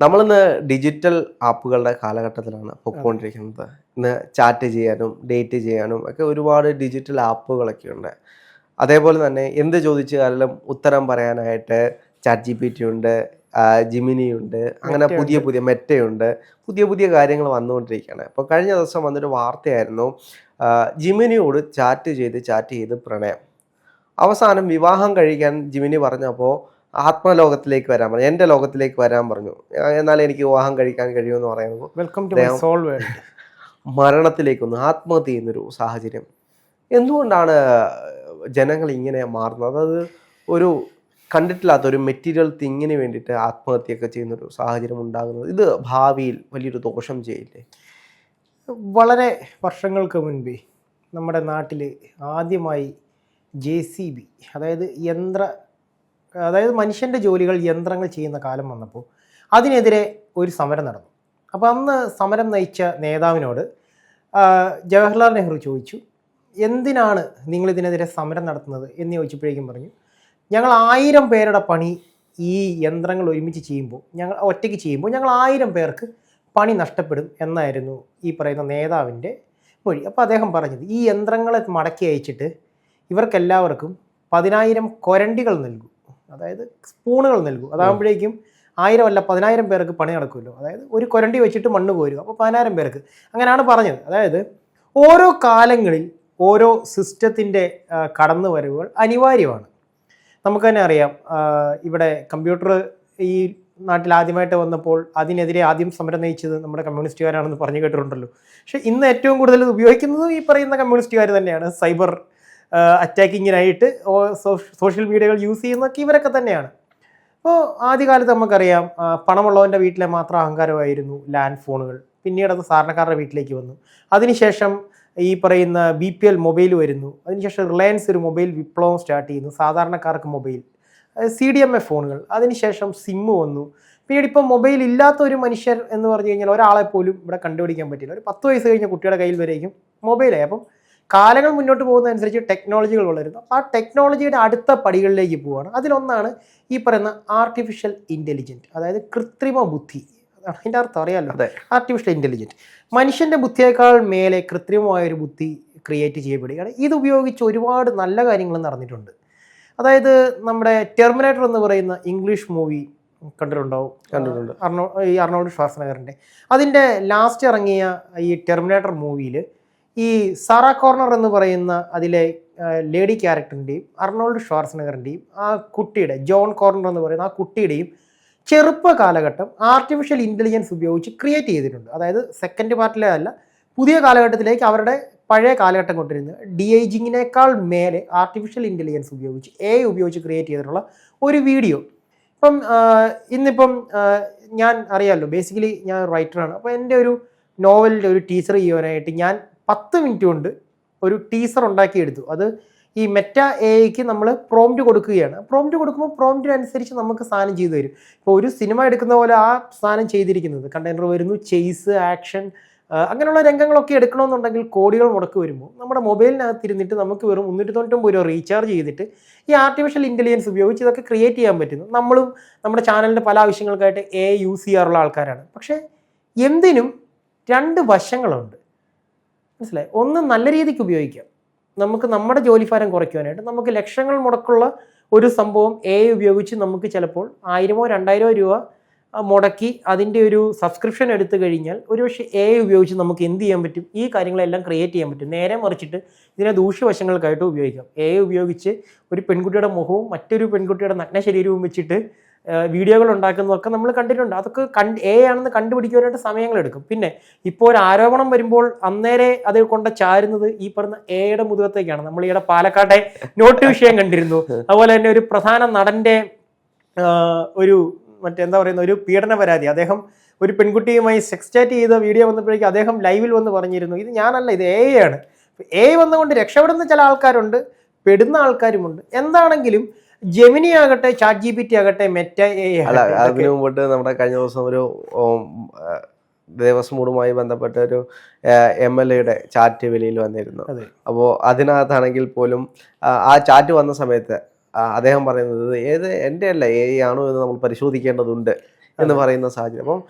നമ്മളിന്ന് ഡിജിറ്റൽ ആപ്പുകളുടെ കാലഘട്ടത്തിലാണ് പൊയ്ക്കൊണ്ടിരിക്കുന്നത്. ഇന്ന് ചാറ്റ് ചെയ്യാനും ഡേറ്റ് ചെയ്യാനും ഒക്കെ ഒരുപാട് ഡിജിറ്റൽ ആപ്പുകളൊക്കെ ഉണ്ട്. അതേപോലെ തന്നെ എന്ത് ചോദിച്ചാലും ഉത്തരം പറയാനായിട്ട് ചാറ്റ് GPT ഉണ്ട്, ജിമിനി ഉണ്ട്, അങ്ങനെ പുതിയ പുതിയ മെറ്റയുണ്ട്, പുതിയ പുതിയ കാര്യങ്ങൾ വന്നുകൊണ്ടിരിക്കുകയാണ്. അപ്പോൾ കഴിഞ്ഞ ദിവസം വന്നൊരു വാർത്തയായിരുന്നു, ജിമിനിയോട് ചാറ്റ് ചെയ്ത് പ്രണയം. അവസാനം വിവാഹം കഴിക്കാൻ ജിമിനി പറഞ്ഞപ്പോൾ ആത്മലോകത്തിലേക്ക് വരാൻ പറഞ്ഞു, എൻ്റെ ലോകത്തിലേക്ക് വരാൻ പറഞ്ഞു. എന്നാലേ എനിക്ക് വിവാഹം കഴിക്കാൻ കഴിയുമെന്ന് പറയുമ്പോൾ welcome to my soul world. മരണത്തിലേക്കൊന്ന് ആത്മഹത്യ ചെയ്യുന്നൊരു സാഹചര്യം. എന്തുകൊണ്ടാണ് ജനങ്ങൾ ഇങ്ങനെ മാറുന്നത്? അത് ഒരു കണ്ടിട്ടില്ലാത്ത ഒരു മെറ്റീരിയൽ തിങ്ങിന് വേണ്ടിയിട്ട് ആത്മഹത്യയൊക്കെ ചെയ്യുന്നൊരു സാഹചര്യം ഉണ്ടാകുന്നത്, ഇത് ഭാവിയിൽ വലിയൊരു ദോഷം ചെയ്യില്ലേ? വളരെ വർഷങ്ങൾക്ക് മുൻപേ നമ്മുടെ നാട്ടിൽ ആദ്യമായി JCB, അതായത് മനുഷ്യൻ്റെ ജോലികൾ യന്ത്രങ്ങൾ ചെയ്യുന്ന കാലം വന്നപ്പോൾ അതിനെതിരെ ഒരു സമരം നടന്നു. അപ്പോൾ അന്ന് സമരം നയിച്ച നേതാവിനോട് ജവഹർലാൽ നെഹ്റു ചോദിച്ചു, എന്തിനാണ് നിങ്ങളിതിനെതിരെ സമരം നടത്തുന്നത് എന്ന് ചോദിച്ചപ്പോഴേക്കും പറഞ്ഞു, ഞങ്ങൾ 1000 പേരുടെ പണി ഈ യന്ത്രങ്ങൾ ഒരുമിച്ച് ചെയ്യുമ്പോൾ, ഞങ്ങൾ ഒറ്റയ്ക്ക് ചെയ്യുമ്പോൾ ഞങ്ങൾ 1000 പേർക്ക് പണി നഷ്ടപ്പെടും എന്നായിരുന്നു ഈ പറയുന്ന നേതാവിൻ്റെ മൊഴി. അപ്പോൾ അദ്ദേഹം പറഞ്ഞത്, ഈ യന്ത്രങ്ങളെ മടക്കി അയച്ചിട്ട് ഇവർക്കെല്ലാവർക്കും 10,000 കൊരണ്ടികൾ നൽകും, അതായത് സ്പൂണുകൾ നൽകും. അതാകുമ്പോഴേക്കും 1000 അല്ല 10,000 പേർക്ക് പണി നടക്കുമല്ലോ. അതായത് ഒരു കൊരണ്ടി വെച്ചിട്ട് മണ്ണ് കോരുക, അപ്പോൾ 10,000 പേർക്ക്. അങ്ങനെയാണ് പറഞ്ഞത്. അതായത് ഓരോ കാലങ്ങളിൽ ഓരോ സിസ്റ്റത്തിൻ്റെ കടന്നുവരവുകൾ അനിവാര്യമാണ്. നമുക്ക് തന്നെ അറിയാം, ഇവിടെ കമ്പ്യൂട്ടർ ഈ നാട്ടിൽ ആദ്യമായിട്ട് വന്നപ്പോൾ അതിനെതിരെ ആദ്യം സമരം നയിച്ചത് നമ്മുടെ കമ്മ്യൂണിസ്റ്റുകാരാണെന്ന് പറഞ്ഞു കേട്ടിട്ടുണ്ടല്ലോ. പക്ഷേ ഇന്ന് ഏറ്റവും കൂടുതൽ ഉപയോഗിക്കുന്നത് ഈ പറയുന്ന കമ്മ്യൂണിസ്റ്റുകാർ തന്നെയാണ്. സൈബർ അറ്റാക്കിങ്ങിനായിട്ട് സോഷ്യൽ മീഡിയകൾ യൂസ് ചെയ്യുന്നതൊക്കെ ഇവരൊക്കെ തന്നെയാണ്. അപ്പോൾ ആദ്യകാലത്ത് നമുക്കറിയാം, പണമുള്ളവൻ്റെ വീട്ടിലെ മാത്രം അഹങ്കാരമായിരുന്നു ലാൻഡ് ഫോണുകൾ. പിന്നീട് അത് സാധാരണക്കാരുടെ വീട്ടിലേക്ക് വന്നു. അതിനുശേഷം ഈ പറയുന്ന BPL മൊബൈൽ വരുന്നു. അതിനുശേഷം റിലയൻസ് ഒരു മൊബൈൽ വിപ്ലവം സ്റ്റാർട്ട് ചെയ്യുന്നു, സാധാരണക്കാർക്ക് മൊബൈൽ. CDMA ഫോണുകൾ. അതിനുശേഷം സിമ്മ് വന്നു. പിന്നീട് ഇപ്പം മൊബൈൽ ഇല്ലാത്ത ഒരു മനുഷ്യർ എന്ന് പറഞ്ഞു കഴിഞ്ഞാൽ ഒരാളെ പോലും ഇവിടെ കണ്ടുപിടിക്കാൻ പറ്റില്ല. ഒരു 10 വയസ്സ് കഴിഞ്ഞ കുട്ടിയുടെ കയ്യിൽ വരേക്കും മൊബൈലായി. അപ്പം കാലങ്ങൾ മുന്നോട്ട് പോകുന്നതനുസരിച്ച് ടെക്നോളജികൾ വളരുന്നു. അപ്പോൾ ആ ടെക്നോളജിയുടെ അടുത്ത പടികളിലേക്ക് പോവുകയാണ്. അതിലൊന്നാണ് ഈ പറയുന്ന ആർട്ടിഫിഷ്യൽ ഇൻ്റലിജൻറ്റ്, അതായത് കൃത്രിമ ബുദ്ധി. അതിൻ്റെ അർത്ഥം അറിയാമല്ലോ, ആർട്ടിഫിഷ്യൽ ഇൻ്റലിജൻറ്റ്. മനുഷ്യൻ്റെ ബുദ്ധിയേക്കാൾ മേലെ കൃത്രിമമായൊരു ബുദ്ധി ക്രിയേറ്റ് ചെയ്യപ്പെടുകയാണ്. ഇതുപയോഗിച്ച് ഒരുപാട് നല്ല കാര്യങ്ങൾ നടന്നിട്ടുണ്ട്. അതായത് നമ്മുടെ ടെർമിനേറ്റർ എന്ന് പറയുന്ന ഇംഗ്ലീഷ് മൂവി കണ്ടിട്ടുണ്ട്. ഈ അർണോൾഡ് ഷ്വാർസനഗറിൻ്റെ അതിൻ്റെ ലാസ്റ്റ് ഇറങ്ങിയ ഈ ടെർമിനേറ്റർ മൂവിയിൽ ഈ സാറ കോർണർ എന്ന് പറയുന്ന അതിലെ ലേഡി ക്യാരക്ടറിൻ്റെയും അർണോൾഡ് ഷ്വാർസനഗറിൻ്റെയും ആ കുട്ടിയുടെ ജോൺ കോർണർ എന്ന് പറയുന്ന ആ കുട്ടിയുടെയും ചെറുപ്പ കാലഘട്ടം ആർട്ടിഫിഷ്യൽ ഇൻ്റലിജൻസ് ഉപയോഗിച്ച് ക്രിയേറ്റ് ചെയ്തിട്ടുണ്ട്. അതായത് സെക്കൻഡ് പാർട്ടിലെ അല്ല, പുതിയ കാലഘട്ടത്തിലേക്ക് അവരുടെ പഴയ കാലഘട്ടം കൊണ്ടിരുന്ന DIGങ്ങിനേക്കാൾ മേലെ ആർട്ടിഫിഷ്യൽ ഇൻ്റലിജൻസ് ഉപയോഗിച്ച് AI ഉപയോഗിച്ച് ക്രിയേറ്റ് ചെയ്തിട്ടുള്ള ഒരു വീഡിയോ. ഇന്നിപ്പം ഞാൻ അറിയാമല്ലോ, ബേസിക്കലി ഞാൻ റൈറ്ററാണ്. അപ്പോൾ എൻ്റെ ഒരു നോവലിൻ്റെ ഒരു ടീസർ ചെയ്യാനായിട്ട് ഞാൻ 10 മിനിറ്റ് കൊണ്ട് ഒരു ടീസർ ഉണ്ടാക്കിയെടുത്തു. അത് ഈ മെറ്റ AIക്ക് നമ്മൾ പ്രോംപ്റ്റ് കൊടുക്കുകയാണ്. പ്രോംപ്റ്റ് കൊടുക്കുമ്പോൾ പ്രോംപ്റ്റിനനുസരിച്ച് നമുക്ക് സാധനം ചെയ്തു തരും. ഇപ്പോൾ ഒരു സിനിമ എടുക്കുന്ന പോലെ ആ സാധനം ചെയ്തിരിക്കുന്നത്, കണ്ടെയ്നർ വരുന്നു, ചേസ്, ആക്ഷൻ, അങ്ങനെയുള്ള രംഗങ്ങളൊക്കെ എടുക്കണമെന്നുണ്ടെങ്കിൽ കോടികൾ മുടക്ക് വരുമ്പോൾ നമ്മുടെ മൊബൈലിനകത്തിരുന്നിട്ട് നമുക്ക് വെറും 399 രൂപ റീചാർജ് ചെയ്തിട്ട് ഈ ആർട്ടിഫിഷ്യൽ ഇൻ്റലിജൻസ് ഉപയോഗിച്ച് ഇതൊക്കെ ക്രിയേറ്റ് ചെയ്യാൻ പറ്റുന്നു. നമ്മളും നമ്മുടെ ചാനലിൻ്റെ പല ആവശ്യങ്ങൾക്കായിട്ട് AI യൂസ് ചെയ്യാറുള്ള ആൾക്കാരാണ്. പക്ഷേ എന്തിനും 2 വശങ്ങളുണ്ട്, മനസ്സിലായി? ഒന്ന്, നല്ല രീതിക്ക് ഉപയോഗിക്കാം, നമുക്ക് നമ്മുടെ ജോലിഭാരം കുറയ്ക്കുവാനായിട്ട്. നമുക്ക് ലക്ഷങ്ങൾ മുടക്കുള്ള ഒരു സംഭവം AI ഉപയോഗിച്ച് നമുക്ക് ചിലപ്പോൾ 1000-ഓ 2000-ഓ രൂപ മുടക്കി അതിൻ്റെ ഒരു സബ്സ്ക്രിപ്ഷൻ എടുത്തു കഴിഞ്ഞാൽ ഒരുപക്ഷെ AI ഉപയോഗിച്ച് നമുക്ക് എന്ത് ചെയ്യാൻ പറ്റും? ഈ കാര്യങ്ങളെല്ലാം ക്രിയേറ്റ് ചെയ്യാൻ പറ്റും. നേരെ മറിച്ചിട്ട് ഇതിനെ ദൂഷ്യവശങ്ങൾക്കായിട്ട് ഉപയോഗിക്കാം. AI ഉപയോഗിച്ച് ഒരു പെൺകുട്ടിയുടെ മുഖവും മറ്റൊരു പെൺകുട്ടിയുടെ നഗ്ന ശരീരവും വെച്ചിട്ട് വീഡിയോകൾ ഉണ്ടാക്കുന്നതൊക്കെ നമ്മൾ കണ്ടിട്ടുണ്ട്. അതൊക്കെ AI ആണെന്ന് കണ്ടുപിടിക്കുവാനായിട്ട് സമയങ്ങളെടുക്കും. പിന്നെ ഇപ്പോൾ ഒരു ആരോപണം വരുമ്പോൾ അന്നേരെ അത് കൊണ്ട് ചാരുന്നത് ഈ പറഞ്ഞ AIയുടെ മുതുകത്തേക്കാണ്. നമ്മൾ ഈയിടെ പാലക്കാട്ടെ നോട്ട് വിഷയം കണ്ടിരുന്നു. അതുപോലെ തന്നെ ഒരു പ്രധാന നടൻ്റെ ഒരു എന്താ പറയുന്ന ഒരു പീഡന പരാതി. അദ്ദേഹം ഒരു പെൺകുട്ടിയുമായി സെക്സ് ചാറ്റ് ചെയ്ത വീഡിയോ വന്നപ്പോഴേക്കും അദ്ദേഹം ലൈവിൽ വന്ന് പറഞ്ഞിരുന്നു, ഇത് ഞാനല്ല, ഇത് AI ആണ്. AI വന്നുകൊണ്ട് രക്ഷപ്പെടുന്ന ചില ആൾക്കാരുണ്ട്, പെടുന്ന ആൾക്കാരുമുണ്ട്. എന്താണെങ്കിലും ജെമിനി ആകട്ടെ, ചാറ്റ് GPT ആകട്ടെ, മെറ്റ AI അതിനു മുമ്പോട്ട് നമ്മുടെ കഴിഞ്ഞ ദിവസം ഒരു ദേവസ്വം ബോർഡുമായി ബന്ധപ്പെട്ട ഒരു MLAയുടെ ചാറ്റ് വെളിയിൽ വന്നിരുന്നു. അപ്പോൾ അതിനകത്താണെങ്കിൽ പോലും ആ ചാറ്റ് വന്ന സമയത്ത് അദ്ദേഹം പറയുന്നത്, ഏത് എൻ്റെ അല്ല AI ആണോ എന്ന് നമ്മൾ പരിശോധിക്കേണ്ടതുണ്ട് എന്ന് പറയുന്ന സാഹചര്യം. അപ്പം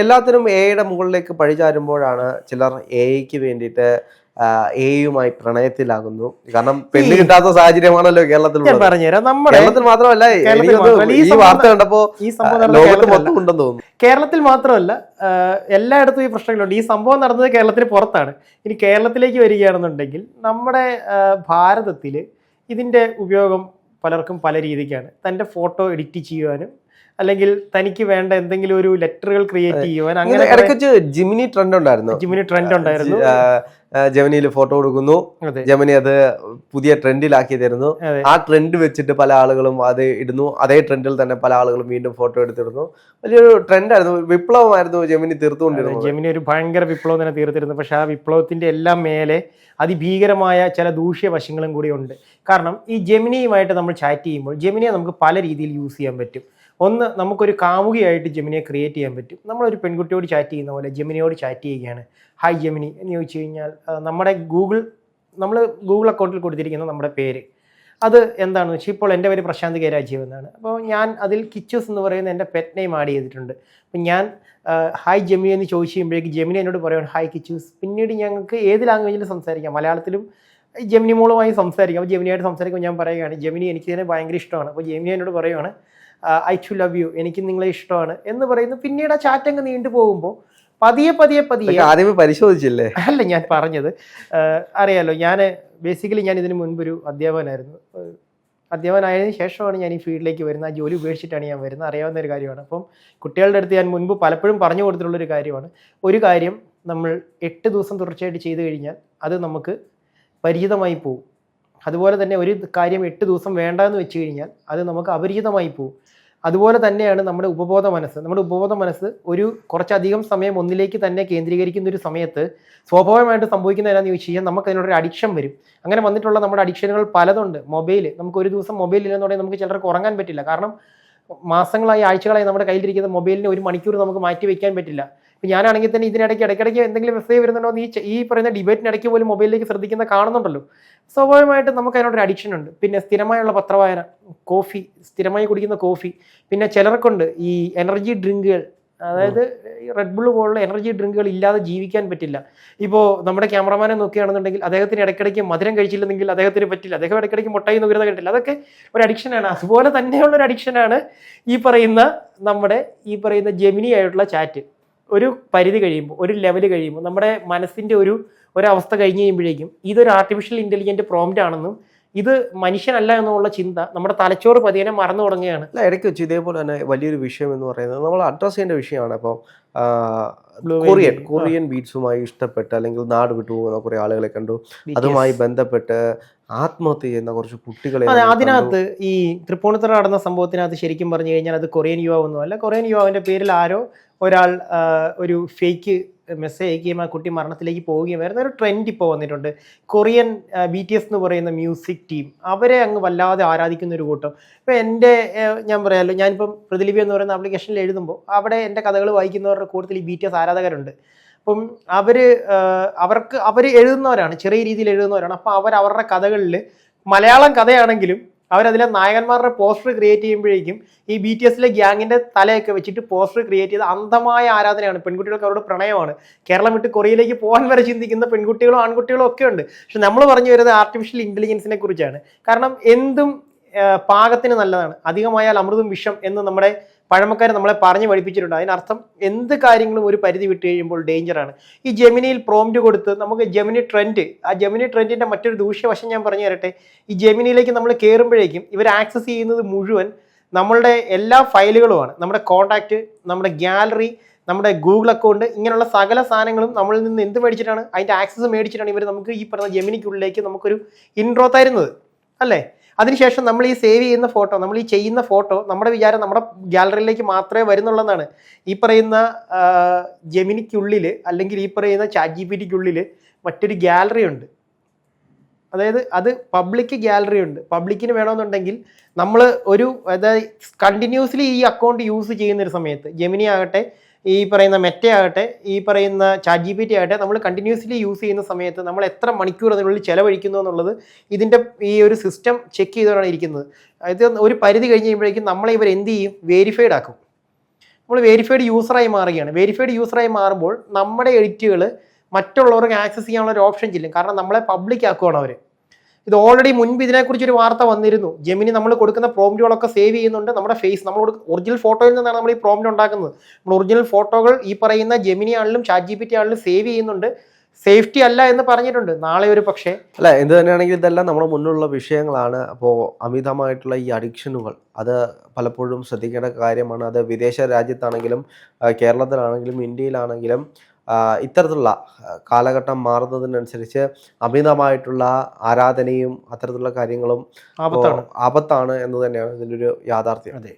എല്ലാത്തിനും എയുടെ മുകളിലേക്ക് പഴിചാരുമ്പോഴാണ് ചിലർ എയ്ക്ക് വേണ്ടിയിട്ട് എയുമായി പ്രണയത്തിലാകുന്നു. കാരണം പെണ്ണ് കിട്ടാത്ത സാഹചര്യമാണല്ലോ കേരളത്തിലുള്ളത്. പറഞ്ഞുതരാം. നമ്മുടെ കേരളത്തിൽ മാത്രമല്ല, ഈ വാർത്ത കണ്ടപ്പോ ലോകത്ത് മൊത്തം ഉണ്ടെന്ന് തോന്നുന്നു. കേരളത്തിൽ മാത്രമല്ല, എല്ലായിടത്തും ഈ പ്രശ്നങ്ങളുണ്ട്. ഈ സംഭവം നടന്നത് കേരളത്തിന് പുറത്താണ്. ഇനി കേരളത്തിലേക്ക് വരികയാണെന്നുണ്ടെങ്കിൽ നമ്മുടെ ഭാരതത്തിൽ ഇതിന്റെ ഉപയോഗം പലർക്കും പല രീതിക്കാണ്. തന്റെ ഫോട്ടോ എഡിറ്റ് ചെയ്യുവാനും അല്ലെങ്കിൽ തനിക്ക് വേണ്ട എന്തെങ്കിലും ഒരു ലെറ്ററുകൾ ക്രിയേറ്റ് ചെയ്യുവാൻ അങ്ങനെ ഇടയ്ക്ക് ജിമിനി ട്രെൻഡ് ഉണ്ടായിരുന്നു. ജെമിനിയിൽ ഫോട്ടോ കൊടുക്കുന്നു, ജെമിനി അത് പുതിയ ട്രെൻഡിലാക്കി തരുന്നു. ആ ട്രെൻഡ് വെച്ചിട്ട് പല ആളുകളും അത് ഇടുന്നു. അതേ ട്രെൻഡിൽ തന്നെ പല ആളുകളും വീണ്ടും ഫോട്ടോ എടുത്തിടുന്നു. വലിയൊരു ട്രെൻഡായിരുന്നു, വിപ്ലവമായിരുന്നു ജെമിനി തീർത്തുകൊണ്ടിരുന്നത്. ജെമിനി ഒരു ഭയങ്കര വിപ്ലവം തന്നെ തീർത്തിരുന്നു. പക്ഷെ ആ വിപ്ലവത്തിന്റെ എല്ലാം മേലെ അതിഭീകരമായ ചില ദൂഷ്യവശങ്ങളും കൂടി ഉണ്ട്. കാരണം ഈ ജെമിനിയുമായിട്ട് നമ്മൾ ചാറ്റ് ചെയ്യുമ്പോൾ ജെമിനിയെ നമുക്ക് പല രീതിയിൽ യൂസ് ചെയ്യാൻ പറ്റും. ഒന്ന്, നമുക്കൊരു കാമുകിയായിട്ട് ജെമിനിയെ ക്രിയേറ്റ് ചെയ്യാൻ പറ്റും. നമ്മളൊരു പെൺകുട്ടിയോട് ചാറ്റ് ചെയ്യുന്ന പോലെ ജെമിനിയോട് ചാറ്റ് ചെയ്യുകയാണ്. ഹായ് ജെമിനി എന്ന് ചോദിച്ചു കഴിഞ്ഞാൽ നമ്മുടെ നമ്മൾ ഗൂഗിൾ അക്കൗണ്ടിൽ കൊടുത്തിരിക്കുന്ന നമ്മുടെ പേര് അത് എന്താണെന്ന് വെച്ചാൽ ഇപ്പോൾ എൻ്റെ പേര് പ്രശാന്ത് കെ രാജീവ് എന്നാണ്. അപ്പോൾ ഞാൻ അതിൽ കിച്ചൂസ് എന്ന് പറയുന്ന എൻ്റെ പെറ്റ് നെയിം ആഡ് ചെയ്തിട്ടുണ്ട്. അപ്പം ഞാൻ ഹായ് ജെമിനി എന്ന് ചോദിച്ചു കഴിയുമ്പോഴേക്ക് ജെമിനി എന്നോട് പറയുകയാണ് ഹായ് കിച്ചൂസ്. പിന്നീട് ഞങ്ങൾക്ക് ഏത് ലാംഗ്വേജിലും സംസാരിക്കാം, മലയാളത്തിലും ജെമിനി മോളുമായി സംസാരിക്കാം. അപ്പോൾ ജെമിനിയായിട്ട് സംസാരിക്കുമ്പോൾ ഞാൻ പറയുകയാണ് ജെമിനി എനിക്ക് ഇതിനെ ഭയങ്കര ഇഷ്ടമാണ്. അപ്പോൾ ജെമിനി എന്നോട് പറയുകയാണ് ഐ ടു ലവ് യു, എനിക്ക് നിങ്ങളെ ഇഷ്ടമാണ് എന്ന് പറയുന്നു. പിന്നീട് ആ ചാറ്റ് അങ്ങ് നീണ്ടു പോകുമ്പോൾ പതിയെ ആദ്യമേ പരിശോധിച്ചില്ലേ? അല്ല, ഞാൻ പറഞ്ഞത് അറിയാലോ, ഞാൻ ബേസിക്കലി ഞാൻ ഇതിന് മുൻപൊരു അധ്യാപകനായിരുന്നു. അധ്യാപകനായതിനു ശേഷമാണ് ഞാൻ ഈ ഫീൽഡിലേക്ക് വരുന്നത്. ആ ജോലി ഉപേക്ഷിച്ചിട്ടാണ് ഞാൻ വരുന്നത്, അറിയാവുന്ന ഒരു കാര്യമാണ്. അപ്പം കുട്ടികളുടെ അടുത്ത് ഞാൻ മുൻപ് പലപ്പോഴും പറഞ്ഞു കൊടുത്തിട്ടുള്ളൊരു കാര്യമാണ്, ഒരു കാര്യം നമ്മൾ 8 ദിവസം തുടർച്ചയായിട്ട് ചെയ്തു കഴിഞ്ഞാൽ അത് നമുക്ക് പരിചിതമായി പോകും. അതുപോലെ തന്നെ ഒരു കാര്യം 8 ദിവസം വേണ്ട എന്ന് വെച്ച് കഴിഞ്ഞാൽ അത് നമുക്ക് അപരിചിതമായി പോകും. അതുപോലെ തന്നെയാണ് നമ്മുടെ ഉപബോധ മനസ്സ് ഒരു കുറച്ചധികം സമയം ഒന്നിലേക്ക് തന്നെ കേന്ദ്രീകരിക്കുന്ന ഒരു സമയത്ത് സ്വാഭാവികമായിട്ട് സംഭവിക്കുന്ന എന്താണെന്ന് ചോദിച്ചു കഴിഞ്ഞാൽ നമുക്ക് അതിനോടൊരു അഡിക്ഷൻ വരും. അങ്ങനെ വന്നിട്ടുള്ള നമ്മുടെ അഡിക്ഷനുകൾ പലതുണ്ട്. നമുക്ക് ഒരു ദിവസം മൊബൈൽ ഇല്ലെന്നുണ്ടെങ്കിൽ നമുക്ക് ചിലർക്ക് ഉറങ്ങാൻ പറ്റില്ല. കാരണം മാസങ്ങളായി ആഴ്ചകളായി നമ്മുടെ കയ്യിലിരിക്കുന്ന മൊബൈലിന് ഒരു മണിക്കൂർ നമുക്ക് മാറ്റി വയ്ക്കാൻ പറ്റില്ല. ഇപ്പം ഞാനാണെങ്കിൽ തന്നെ ഇടയ്ക്കിടയ്ക്ക് എന്തെങ്കിലും മെസ്സേജ് വരുന്നുണ്ടോ ഈ പറയുന്ന ഡിബേറ്റിനിടയ്ക്ക് പോലും മൊബൈലിലേക്ക് ശ്രദ്ധിക്കുന്ന കാണുന്നുണ്ടല്ലോ. സ്വാഭാവികമായിട്ടും നമുക്ക് അതിനോടൊരു അഡിക്ഷൻ ഉണ്ട്. പിന്നെ സ്ഥിരമായുള്ള പത്രവായന, സ്ഥിരമായി കുടിക്കുന്ന കോഫി, പിന്നെ ചിലർക്കുണ്ട് ഈ എനർജി ഡ്രിങ്കുകൾ, അതായത് റെഡ് ബുൾ പോലുള്ള എനർജി ഡ്രിങ്കുകൾ ഇല്ലാതെ ജീവിക്കാൻ പറ്റില്ല. ഇപ്പോൾ നമ്മുടെ ക്യാമറമാനെ നോക്കുകയാണെന്നുണ്ടെങ്കിൽ അദ്ദേഹത്തിന് ഇടയ്ക്കിടയ്ക്ക് മധുരം കഴിച്ചില്ലെങ്കിൽ അദ്ദേഹത്തിന് പറ്റില്ല. അദ്ദേഹം ഇടയ്ക്കിടയ്ക്ക് മുട്ടായി നോക്കുന്നത് കണ്ടില്ല. അതൊക്കെ ഒരു അഡിക്ഷനാണ്. അതുപോലെ തന്നെയുള്ളൊരു അഡിക്ഷനാണ് ഈ പറയുന്ന ജെമിനി ആയിട്ടുള്ള ചാറ്റ്. ഒരു പരിധി കഴിയുമ്പോൾ, ഒരു ലെവൽ കഴിയുമ്പോൾ, നമ്മുടെ മനസ്സിൻ്റെ ഒരവസ്ഥ കഴിഞ്ഞ് കഴിയുമ്പോഴേക്കും ഇതൊരു ആർട്ടിഫിഷ്യൽ ഇൻ്റലിജൻറ്റ് പ്രോംപ്റ്റ് ആണെന്നും ഇത് മനുഷ്യനല്ല എന്നുള്ള ചിന്ത നമ്മുടെ തലച്ചോറ് പതിയെ മറന്നു തുടങ്ങുകയാണ്. അല്ല, ഇടയ്ക്ക് വെച്ച് ഇതേപോലെ തന്നെ വലിയൊരു വിഷയം എന്ന് പറയുന്നത് നമ്മൾ അഡ്രസ് ചെയ്യേണ്ട വിഷയമാണ്. അപ്പോൾ കൊറിയൻ ബീറ്റ്സുമായി ഇഷ്ടപ്പെട്ട് അല്ലെങ്കിൽ നാട് വിട്ടുപോകുന്ന കുറേ ആളുകളെ കണ്ടു. അതുമായി ബന്ധപ്പെട്ട് ആത്മഹത്യ ചെയ്യുന്ന കുറച്ച് കുട്ടികളെ. അതിനകത്ത് ഈ തൃപ്പൂണിത്തുറ നടന്ന സംഭവത്തിനകത്ത് ശരിക്കും പറഞ്ഞു കഴിഞ്ഞാൽ അത് കൊറിയൻ യുവാവൊന്നുമല്ല. കൊറിയൻ യുവാവിന്റെ പേരിൽ ആരോ ഒരാൾ ഒരു ഫേക്ക് മെസ്സേജ് അയക്കുകയും ആ കുട്ടി മരണത്തിലേക്ക് പോവുകയും വരുന്ന ഒരു ട്രെൻഡ് ഇപ്പോൾ വന്നിട്ടുണ്ട്. കൊറിയൻ BTS എന്ന് പറയുന്ന മ്യൂസിക് ടീം, അവരെ അങ്ങ് വല്ലാതെ ആരാധിക്കുന്ന ഒരു കൂട്ടം. ഇപ്പോൾ ഞാൻ പറയാമല്ലോ, ഞാനിപ്പം പ്രതിലിപി എന്ന് പറയുന്ന ആപ്ലിക്കേഷനിൽ എഴുതുമ്പോൾ അവിടെ എൻ്റെ കഥകൾ വായിക്കുന്നവരുടെ കൂട്ടത്തിൽ ഈ BTS ആരാധകരുണ്ട്. അപ്പം അവർ എഴുതുന്നവരാണ്, ചെറിയ രീതിയിൽ എഴുതുന്നവരാണ്. അപ്പോൾ അവരുടെ കഥകളിൽ മലയാളം കഥയാണെങ്കിലും അവരതിലെ നായകന്മാരുടെ പോസ്റ്റർ ക്രിയേറ്റ് ചെയ്യുമ്പോഴേക്കും ഈ BTSലെ ഗ്യാങ്ങിന്റെ തലയൊക്കെ വെച്ചിട്ട് പോസ്റ്റർ ക്രിയേറ്റ് ചെയ്ത് അന്ധമായ ആരാധനയാണ്. പെൺകുട്ടികൾക്ക് അവരുടെ പ്രണയമാണ്. കേരളം വിട്ട് കൊറിയയിലേക്ക് പോകാൻ വരെ ചിന്തിക്കുന്ന പെൺകുട്ടികളും ആൺകുട്ടികളും ഒക്കെ ഉണ്ട്. പക്ഷെ നമ്മൾ പറഞ്ഞു വരുന്നത് ആർട്ടിഫിഷ്യൽ ഇന്റലിജൻസിനെ കുറിച്ചാണ്. കാരണം എന്തും പാകത്തിന് നല്ലതാണ്, അധികമായാൽ അമൃതും വിഷം എന്ന് നമ്മുടെ പഴമക്കാർ നമ്മളെ പറഞ്ഞു പഠിപ്പിച്ചിട്ടുണ്ട്. അതിനർത്ഥം എന്ത് കാര്യങ്ങളും ഒരു പരിധി വിട്ട് കഴിയുമ്പോൾ ഡേഞ്ചറാണ്. ഈ ജെമിനിയിൽ പ്രോംപ്റ്റ് കൊടുത്ത് നമുക്ക് ജെമിനി ട്രെൻഡിന്റെ മറ്റൊരു ദൂഷ്യവശം ഞാൻ പറഞ്ഞു തരട്ടെ. ഈ ജെമിനിയിലേക്ക് നമ്മൾ കയറുമ്പോഴേക്കും ഇവർ ആക്സസ് ചെയ്യുന്നത് മുഴുവൻ നമ്മളുടെ എല്ലാ ഫയലുകളുമാണ്. നമ്മുടെ കോൺടാക്റ്റ്, നമ്മുടെ ഗാലറി, നമ്മുടെ ഗൂഗിൾ അക്കൗണ്ട്, ഇങ്ങനെയുള്ള സകല സാധനങ്ങളും നമ്മളിൽ നിന്ന് എന്ത് മേടിച്ചിട്ടാണ്, അതിൻ്റെ ആക്സസ് മേടിച്ചിട്ടാണ് ഇവർ നമുക്ക് ഈ പറഞ്ഞ ജെമിനിക്കുള്ളിലേക്ക് നമുക്കൊരു ഇൻട്രോ തരുന്നത്, അല്ലേ? അതിനുശേഷം നമ്മൾ ഈ സേവ് ചെയ്യുന്ന ഫോട്ടോ, നമ്മൾ ഈ ചെയ്യുന്ന ഫോട്ടോ നമ്മുടെ വിചാരം നമ്മുടെ ഗാലറിയിലേക്ക് മാത്രമേ വരുന്നുള്ളതാണ്. ഈ പറയുന്ന ജെമിനിക്കുള്ളിൽ അല്ലെങ്കിൽ ഈ പറയുന്ന ChatGPTക്കുള്ളിൽ മറ്റൊരു ഗാലറി ഉണ്ട്. അതായത് അത് പബ്ലിക് ഗാലറി ഉണ്ട്. പബ്ലിക്കിന് വേണമെന്നുണ്ടെങ്കിൽ നമ്മൾ കണ്ടിന്യൂസ്ലി ഈ അക്കൗണ്ട് യൂസ് ചെയ്യുന്ന ഒരു സമയത്ത്, ജെമിനി ആകട്ടെ, ഈ പറയുന്ന മെറ്റ ആകട്ടെ, ഈ പറയുന്ന ChatGPT ആകട്ടെ, നമ്മൾ കണ്ടിന്യൂസ്ലി യൂസ് ചെയ്യുന്ന സമയത്ത് നമ്മൾ എത്ര മണിക്കൂർ അതിനുള്ളിൽ ചിലവഴിക്കുന്നു എന്നുള്ളത് ഇതിൻ്റെ ഈ ഒരു സിസ്റ്റം ചെക്ക് ചെയ്തുകൊണ്ടാണ് ഇരിക്കുന്നത്. ഇത് ഒരു പരിധി കഴിഞ്ഞ് കഴിയുമ്പോഴേക്കും നമ്മളെ ഇവർ എന്ത് ചെയ്യും, വെരിഫൈഡ് ആക്കും. നമ്മൾ വെരിഫൈഡ് യൂസറായി മാറുകയാണ്. വെരിഫൈഡ് യൂസറായി മാറുമ്പോൾ നമ്മുടെ എഡിറ്റുകൾ മറ്റുള്ളവർക്ക് ആക്സസ് ചെയ്യാനുള്ള ഒരു ഓപ്ഷൻ ചെല്ലും. കാരണം നമ്മളെ പബ്ലിക് ആക്കുകയാണ് അവർ. ഇത് ഓൾറെഡി മുൻപ് ഇതിനെക്കുറിച്ചൊരു വാർത്ത വന്നിരുന്നു. ജെമിനി നമ്മൾ കൊടുക്കുന്ന പ്രോംപ്റ്റുകളൊക്കെ സേവ് ചെയ്യുന്നുണ്ട്. നമ്മുടെ ഫേസ്, നമ്മൾ ഒറിജിനൽ ഫോട്ടോയിൽ നിന്നാണ് നമ്മൾ ഈ പ്രോംപ്റ്റ് ഉണ്ടാക്കുന്നത്. നമ്മൾ ഒറിജിനൽ ഫോട്ടോകൾ ഈ പറയുന്ന ജെമിനി ആണെങ്കിലും ChatGPT ആണെങ്കിലും സേവ് ചെയ്യുന്നുണ്ട്. സേഫ്റ്റി അല്ല എന്ന് പറഞ്ഞിട്ടുണ്ട്. നാളെ ഒരു പക്ഷേ അല്ല, എന്ത് തന്നെയാണെങ്കിലും ഇതെല്ലാം നമ്മുടെ മുന്നിലുള്ള വിഷയങ്ങളാണ്. അപ്പോൾ അമിതമായിട്ടുള്ള ഈ അഡിക്ഷനുകൾ അത് പലപ്പോഴും ശ്രദ്ധിക്കേണ്ട കാര്യമാണ്. അത് വിദേശ രാജ്യത്താണെങ്കിലും കേരളത്തിലാണെങ്കിലും ഇന്ത്യയിലാണെങ്കിലും ഇത്തരത്തിലുള്ള കാലഘട്ടം മാറുന്നതിനനുസരിച്ച് അമിതമായിട്ടുള്ള ആരാധനയും അത്തരത്തിലുള്ള കാര്യങ്ങളും ആപത്താണ് എന്ന് തന്നെയാണ് ഇതിൻ്റെ ഒരു യാഥാർത്ഥ്യം. അതെ.